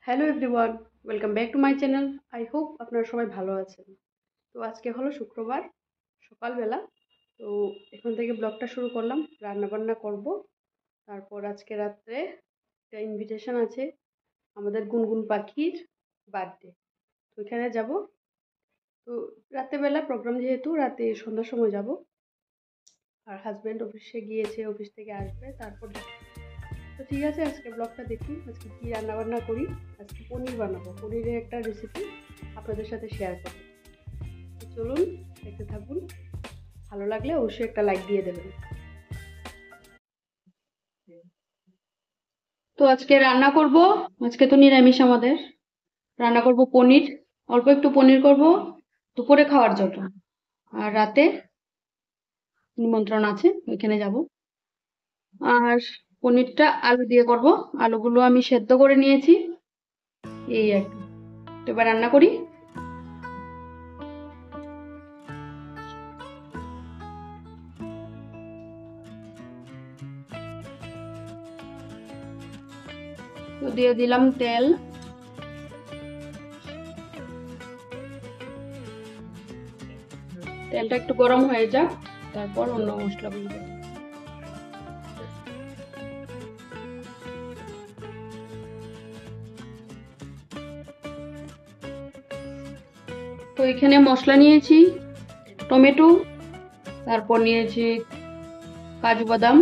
Hello everyone, welcome back to my channel. I hope আপনারা সবাই ভালো আছেন। তো আজকে হলো শুক্রবার সকালবেলা। তো এখন থেকে ব্লগটা শুরু করলাম, রান্নাবান্না করব। তারপর আজকে রাত্রে একটা ইনভিটেশন আছে, আমাদের গুনগুন পাখির বার্থডে। তো ওইখানে যাব। তো রাত্রেবেলা প্রোগ্রাম, যেহেতু রাতে সন্ধ্যার সময় যাব। আর হাজব্যান্ড অফিসে গিয়েছে, অফিস থেকে আসবে তারপর। তো ঠিক আছে, আজকে ব্লগটা দেখুন। আজকে কি রান্না বান্না করি। আজকে পনির বানাবো, পনিরের একটা রেসিপি আপনাদের সাথে শেয়ার করব। তো চলুন দেখতে থাকুন, ভালো লাগলে অবশ্যই একটা লাইক দিয়ে দেবেন। তো আজকে রান্না করব, আজকে তো নিরামিষ আমাদের। রান্না করব পনির, অল্প একটু পনির করব দুপুরে খাওয়ার জন্য। আর রাতে নিমন্ত্রণ আছে, ওইখানে যাব। আর পনিরটা আলু দিয়ে করব। আলুগুলো আমি সেদ্ধ করে নিয়েছি, এই আর কি। তো এবার রান্না করি। তো দিয়ে দিলাম তেল। তেলটা একটু গরম হয়ে যাক, তারপর অন্য মশলাগুলো দেব। তো এখানে মশলা নিয়েছি, টমেটো, তারপর নিয়েছি কাজু বাদাম,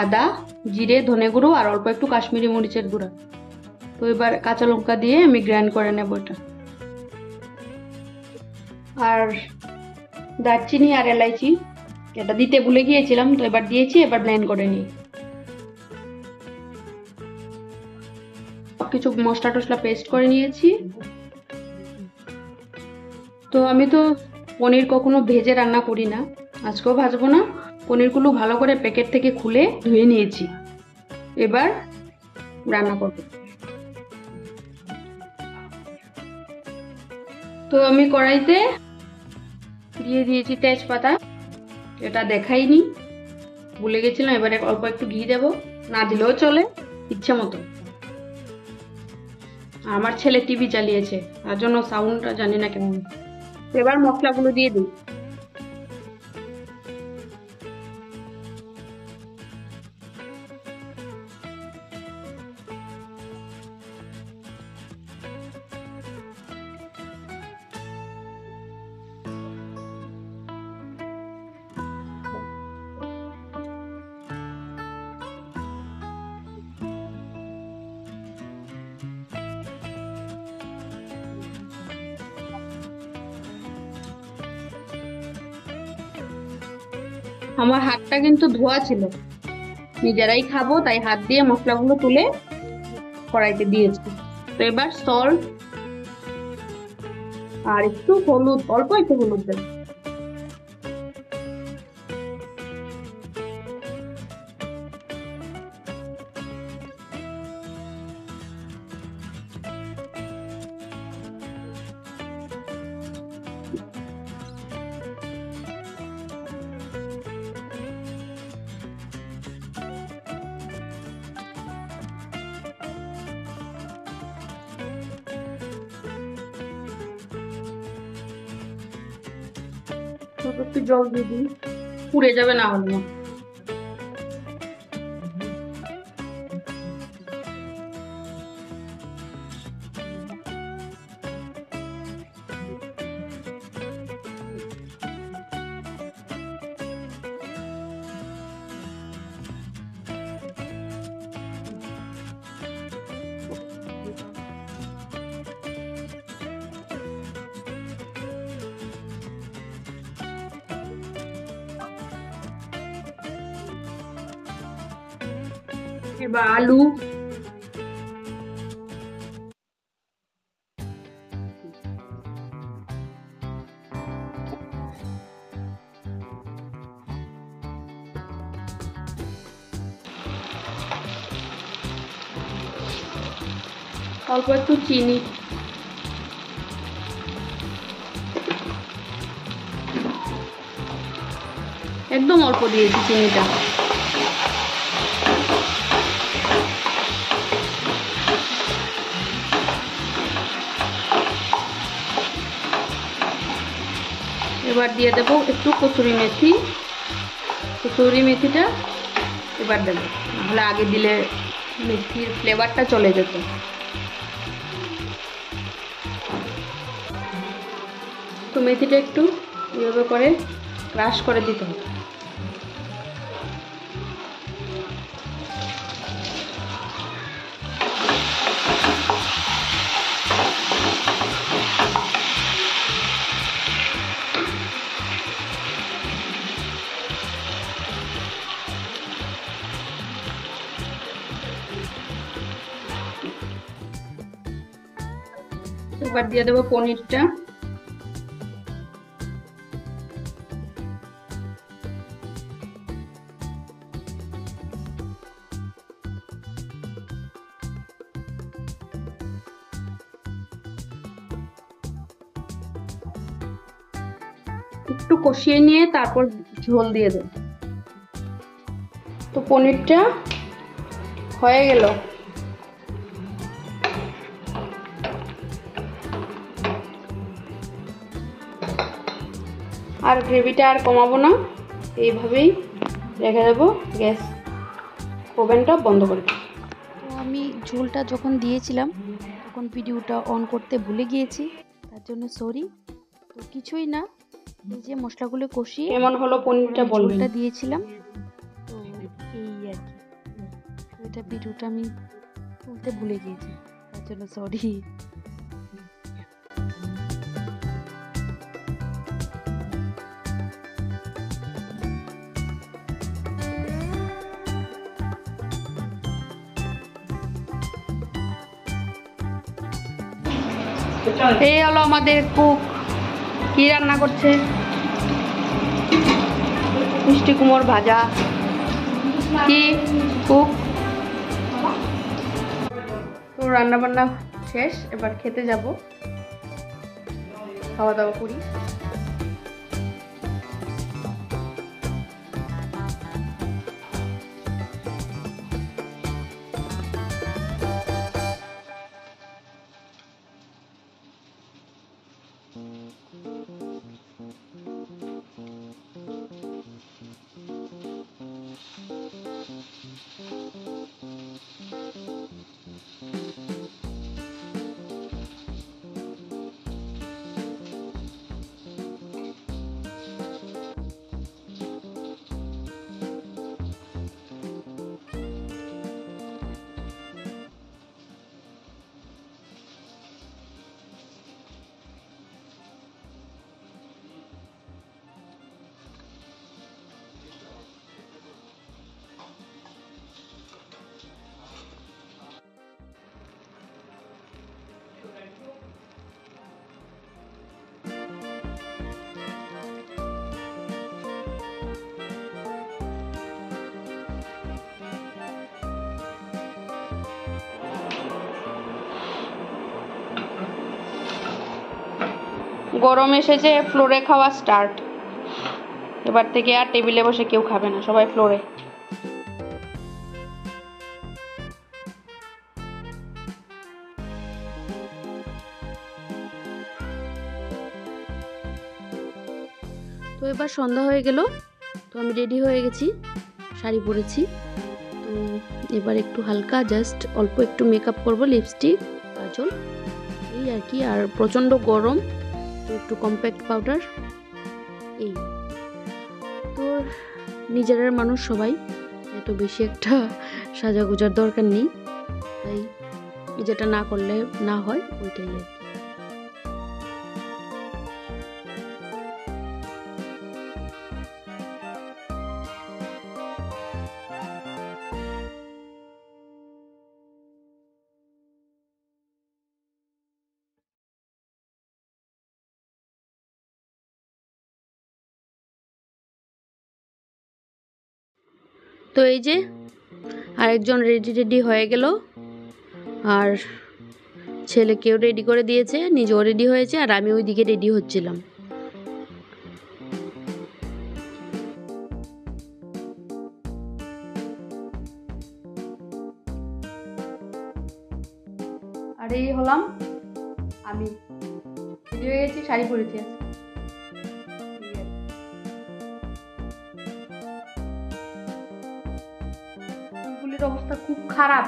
আদা, জিরে, ধনে গুঁড়ো আর অল্প একটু কাশ্মীরি মরিচের গুঁড়া। তো এবার কাঁচা লঙ্কা দিয়ে আমি গ্রাইন্ড করে নেব এটা। আর দারচিনি আর এলাইচি, এটা দিতে ভুলে গিয়েছিলাম, তো এবার দিয়েছি। এবার ব্লেন্ড করে নিই। কিছু মশলা টসলা পেস্ট করে নিয়েছি। তো আমি তো পনির কখনো ভেজে রান্না করি না, আজকেও ভাজবো না। পনিরগুলো ভালো করে প্যাকেট থেকে খুলে ধুয়ে নিয়েছি, এবার রান্না করব। তো আমি কড়াইতে দিয়ে দিয়েছি তেজপাতা, এটা দেখাইনি, ভুলে গেছিলাম। এবারে অল্প একটু ঘি দেব, না দিলেও চলে, ইচ্ছে মতো। আমার ছেলে টিভি চালিয়েছে, তার জন্য সাউন্ডটা জানি না কেমন। এবার মশলাগুলো দিয়ে দিই। আমার হাতটা কিন্তু ধোয়া ছিল, নিজেরাই খাবো তাই হাত দিয়ে মশলাগুলো তুলে কড়াইতে দিয়েছি। তো এবার সল্ট আর একটু হলুদ, অল্প একটু হলুদ দেব। একটু জল দিয়ে দিই, পুড়ে যাবে না হলে। এবার আলু, অল্প একটু চিনি, একদম অল্প দিয়েছি চিনিটা। এবার দিয়ে দেব একটু কসুরি মেথি। কসুরি মেথিটা এবার দেবো, নাহলে আগে দিলে মেথির ফ্লেভারটা চলে যেত। তো মেথিটা একটু এভাবে করে ক্রাশ করে দিতে হবে। এবার দিয়ে দেবো পনিরটা। একটু কষিয়ে নিয়ে তারপর ঝোল দিয়ে দেব। তো পনিরটা হয়ে গেল। আর গ্রেভিটা আর কমাবো না, এইভাবেই রেখে দেবো, গ্যাস ওভেনটা বন্ধ করে দেবো। তো আমি ঝোলটা যখন দিয়েছিলাম তখন ভিডিওটা অন করতে ভুলে গিয়েছি, তার জন্য সরি। তো কিছুই না, এই যে মশলাগুলো কষিয়ে কেমন হলো পনিরটা বলবেন। ঝোলটা দিয়েছিলাম, তো এই আর কি। তো এটা ভিডিওটা আমি তুলতে ভুলে গিয়েছি, তার জন্য সরি। এই হলো আমাদের কুক, কি রান্না করছে। মিষ্টি কুমড় ভাজা। কি কুক? তো রান্না বান্না শেষ, এবার খেতে যাব, খাওয়া দাওয়া করি। গরম এসেছে, ফ্লোরে খাওয়া স্টার্ট। এবার থেকে আর টেবিলে বসে কেউ খাবে না, সবাই ফ্লোরে। তো এবার সন্ধ্যা হয়ে গেল, তো আমি রেডি হয়ে গেছি, শাড়ি পরেছি। তো এবার একটু হালকা জাস্ট অল্প একটু মেকআপ করব, লিপস্টিক, কাজল, এই আর কি। আর প্রচণ্ড গরম, তো একটু কম্প্যাক্ট পাউডার, এই। তো নিজের মানুষ সবাই, এত বেশি একটা সাজাগোজার দরকার নেই, তাই যেটা না করলে না হয় ওইটাই আর কি। তো এই যে আরেকজন রেডি হয়ে গেল, আর ছেলেকেও রেডি করে দিয়েছে, নিজেও রেডি হয়েছে, আর আমি ওইদিকে রেডি হচ্ছিলাম। আর এই হলাম আমি, রেডি হয়ে গেছি, শাড়ি পরেছি। অবস্থা খুব খারাপ।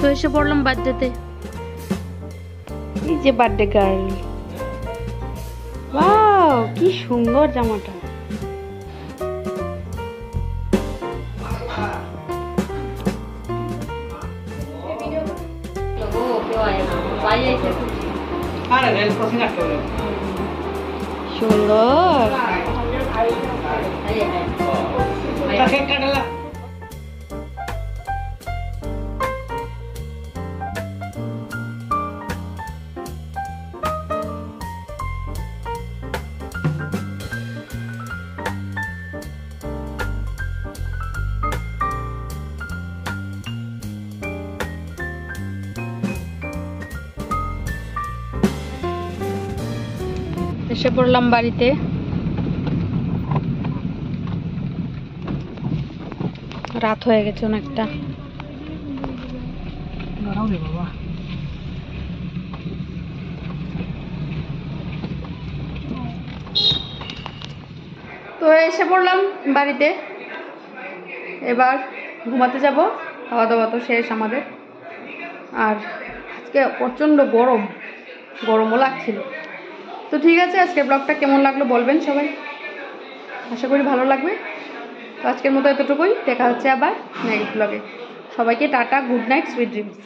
তো এসে পড়লাম বার্থডেতে। এই যে বার্থডে গার্ল, ওয়াও কি সুন্দর জামাটা। সুন্দর। এসে পড়লাম বাড়িতে। রাত হয়ে গেছে অনেকটা। তো এসে পড়লাম বাড়িতে, এবার ঘুমাতে যাব। খাওয়া দাওয়া তো শেষ আমাদের। আর আজকে প্রচণ্ড গরমও লাগছিল। তো ঠিক আছে, আজকে ব্লগটা কেমন লাগলো বলবেন সবাই, আশা করি ভালো লাগবে। তো আজকের মতো এতটুকুই, দেখা হচ্ছে আবার নেক্সট ব্লগে। সবাইকে tata, good night, sweet dreams.